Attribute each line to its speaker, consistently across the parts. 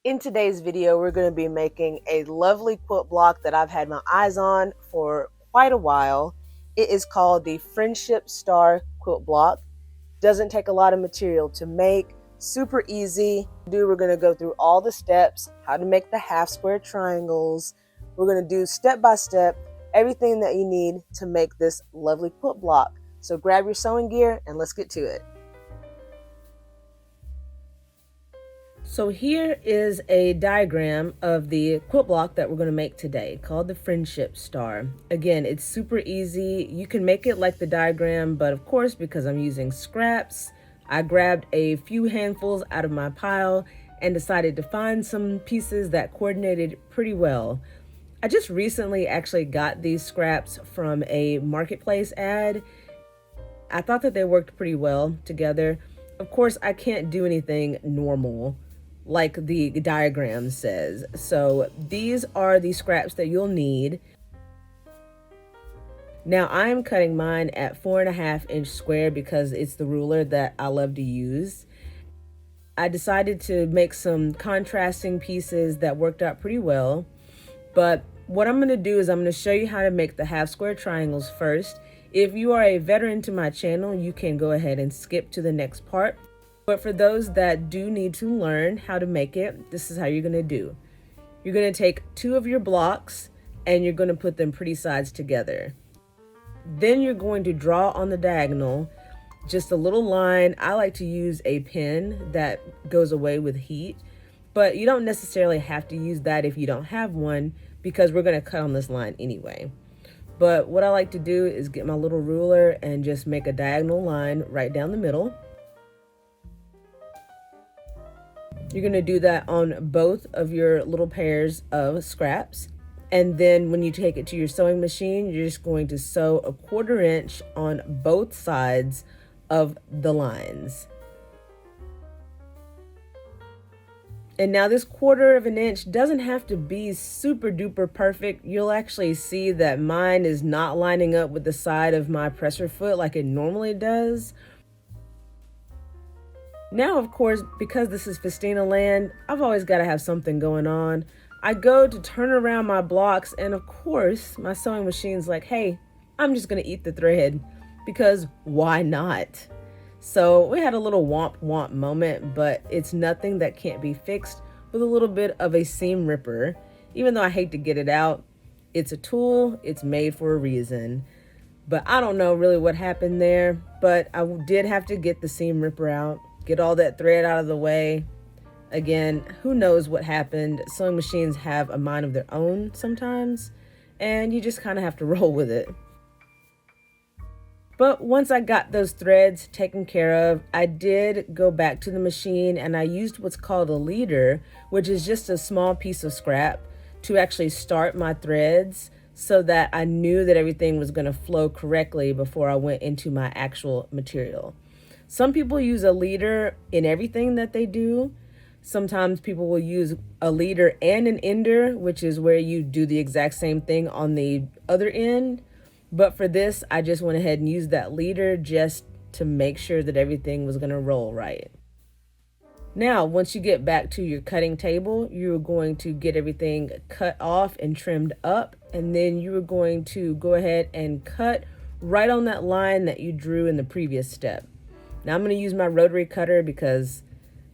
Speaker 1: In today's video, we're going to be making a lovely quilt block that I've had my eyes on for quite a while. It is called the Friendship Star quilt block. Doesn't take a lot of material to make, super easy. We're going to go through all the steps, how to make the half square triangles. We're going to do step by step everything that you need to make this lovely quilt block. So grab your sewing gear and let's get to it. So here is a diagram of the quilt block that we're going to make today, called the Friendship Star. Again, it's super easy. You can make it like the diagram, but of course, because I'm using scraps, I grabbed a few handfuls out of my pile and decided to find some pieces that coordinated pretty well. I just recently actually got these scraps from a marketplace ad. I thought that they worked pretty well together. Of course, I can't do anything normal like the diagram says. So these are the scraps that you'll need. Now I'm cutting mine at 4.5-inch square because it's the ruler that I love to use. I decided to make some contrasting pieces that worked out pretty well. But what I'm going to do is I'm going to show you how to make the half square triangles first. If you are a veteran to my channel, you can go ahead and skip to the next part. But for those that do need to learn how to make it, this is how you're going to do. You're going to take 2 of your blocks and you're going to put them pretty sides together. Then you're going to draw on the diagonal just a little line. I like to use a pen that goes away with heat, but you don't necessarily have to use that if you don't have one, because we're going to cut on this line anyway. But what I like to do is get my little ruler and just make a diagonal line right down the middle. You're going to do that on both of your little pairs of scraps. And then when you take it to your sewing machine, you're just going to sew a 1/4 inch on both sides of the lines. And now this 1/4 inch doesn't have to be super duper perfect. You'll actually see that mine is not lining up with the side of my presser foot like it normally does. Now, of course, because this is Festina land, I've always got to have something going on. I go to turn around my blocks, and of course, my sewing machine's like, hey, I'm just going to eat the thread, because why not? So we had a little womp womp moment, but it's nothing that can't be fixed with a little bit of a seam ripper. Even though I hate to get it out, it's a tool, it's made for a reason. But I don't know really what happened there, but I did have to get the seam ripper out. Get all that thread out of the way. Again, who knows what happened? Sewing machines have a mind of their own sometimes, and you just kind of have to roll with it. But once I got those threads taken care of, I did go back to the machine and I used what's called a leader, which is just a small piece of scrap, to actually start my threads so that I knew that everything was going to flow correctly before I went into my actual material. Some people use a leader in everything that they do. Sometimes people will use a leader and an ender, which is where you do the exact same thing on the other end. But for this, I just went ahead and used that leader just to make sure that everything was going to roll right. Now, once you get back to your cutting table, you're going to get everything cut off and trimmed up. And then you are going to go ahead and cut right on that line that you drew in the previous step. Now I'm going to use my rotary cutter because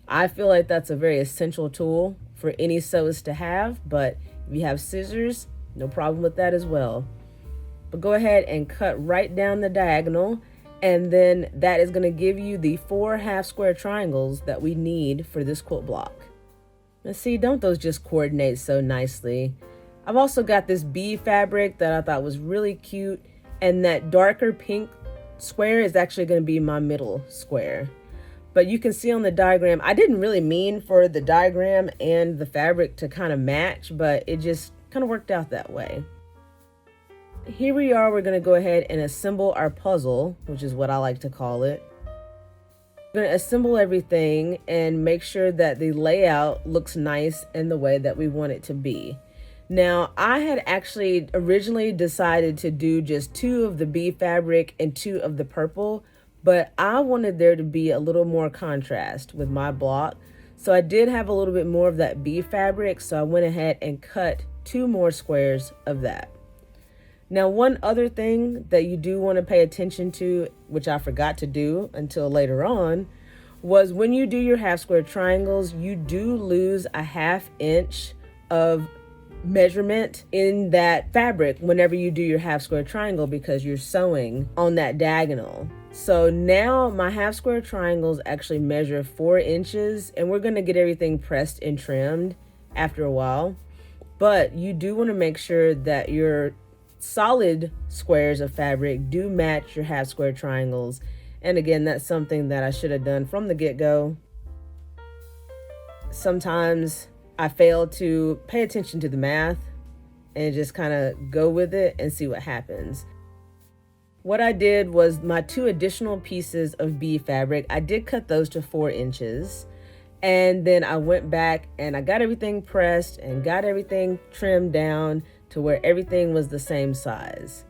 Speaker 1: I feel like that's a very essential tool for any sewist to have, but if you have scissors, no problem with that as well. But go ahead and cut right down the diagonal, and then that is going to give you the 4 half square triangles that we need for this quilt block. Let's see, don't those just coordinate so nicely? I've also got this bead fabric that I thought was really cute, and that darker pink square is actually going to be my middle square. But you can see on the diagram, I didn't really mean for the diagram and the fabric to kind of match, but it just kind of worked out that way. Here we are, we're going to go ahead and assemble our puzzle, which is what I like to call it. We're going to assemble everything and make sure that the layout looks nice in the way that we want it to be. Now, I had actually originally decided to do just 2 of the bead fabric and 2 of the purple, but I wanted there to be a little more contrast with my block. So I did have a little bit more of that bee fabric, so I went ahead and cut 2 more squares of that. Now, one other thing that you do want to pay attention to, which I forgot to do until later on, was when you do your half square triangles, you do lose a 1/2 inch of measurement in that fabric whenever you do your half square triangle, because you're sewing on that diagonal. So now my half square triangles actually measure 4 inches, and we're going to get everything pressed and trimmed after a while. But you do want to make sure that your solid squares of fabric do match your half square triangles. And again, that's something that I should have done from the get-go. Sometimes I fail to pay attention to the math and just kind of go with it and see what happens. What I did was my 2 additional pieces of bee fabric, I did cut those to 4 inches. And then I went back and I got everything pressed and got everything trimmed down to where everything was the same size.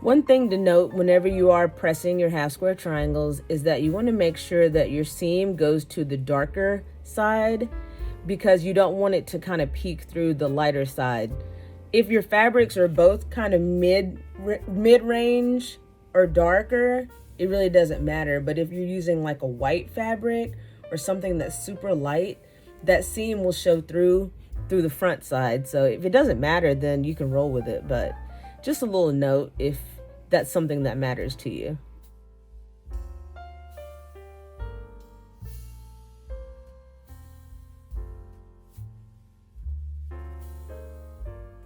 Speaker 1: One thing to note whenever you are pressing your half square triangles is that you want to make sure that your seam goes to the darker side, because you don't want it to kind of peek through the lighter side. If your fabrics are both kind of mid-range or darker, it really doesn't matter. But if you're using like a white fabric or something that's super light, that seam will show through the front side. So if it doesn't matter, then you can roll with it. But just a little note if that's something that matters to you.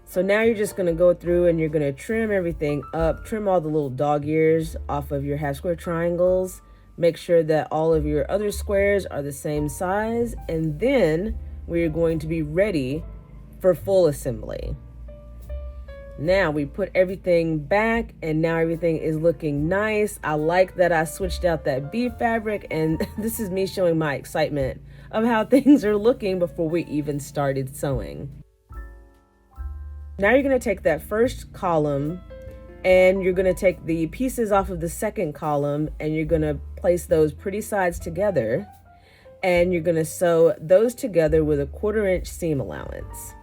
Speaker 1: So now you're just going to go through and you're going to trim everything up, trim all the little dog ears off of your half square triangles. Make sure that all of your other squares are the same size, and then we're going to be ready for full assembly. Now we put everything back and now everything is looking nice. I like that I switched out that bee fabric, and this is me showing my excitement of how things are looking before we even started sewing. Now you're going to take that first column and you're going to take the pieces off of the second column and you're going to place those pretty sides together, and you're going to sew those together with a 1/4 inch seam allowance.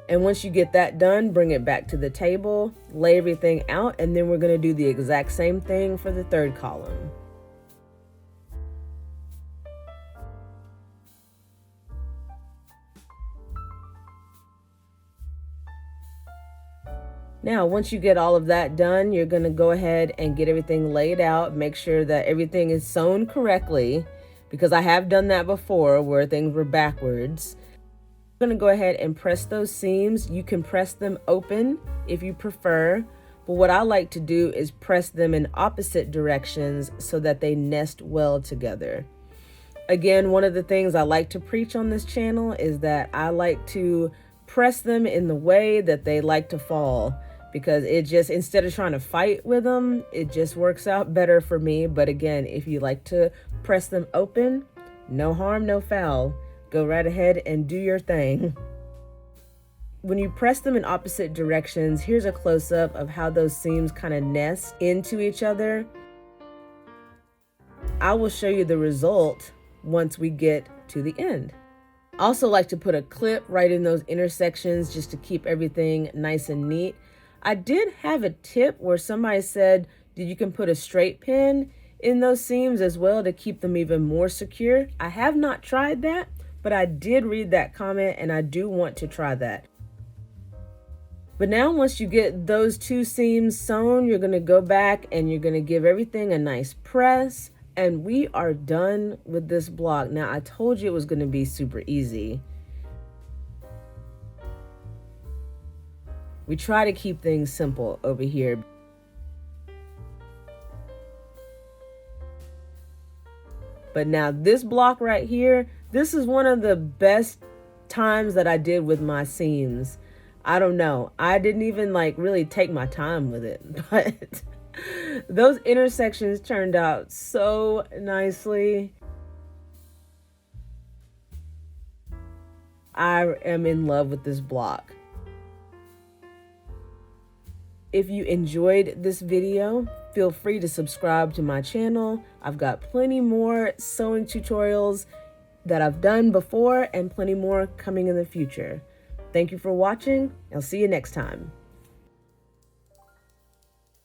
Speaker 1: And once you get that done, bring it back to the table, lay everything out, and then we're going to do the exact same thing for the third column. Now, once you get all of that done, you're going to go ahead and get everything laid out. Make sure that everything is sewn correctly, because I have done that before where things were backwards. I'm going to go ahead and press those seams. You can press them open if you prefer, but what I like to do is press them in opposite directions so that they nest well together. Again, one of the things I like to preach on this channel is that I like to press them in the way that they like to fall, because it just, instead of trying to fight with them, it just works out better for me. But again, if you like to press them open, no harm, no foul. Go right ahead and do your thing. When you press them in opposite directions, here's a close-up of how those seams kind of nest into each other. I will show you the result once we get to the end. I also like to put a clip right in those intersections just to keep everything nice and neat. I did have a tip where somebody said that you can put a straight pin in those seams as well to keep them even more secure. I have not tried that, but I did read that comment and I do want to try that. But now once you get those 2 seams sewn, you're going to go back and you're going to give everything a nice press, and we are done with this block. Now, I told you it was going to be super easy. We try to keep things simple over here. But now this block right here, this is one of the best times that I did with my seams. I don't know. I didn't even like really take my time with it, but those intersections turned out so nicely. I am in love with this block. If you enjoyed this video, feel free to subscribe to my channel. I've got plenty more sewing tutorials that I've done before and plenty more coming in the future. Thank you for watching. I'll see you next time.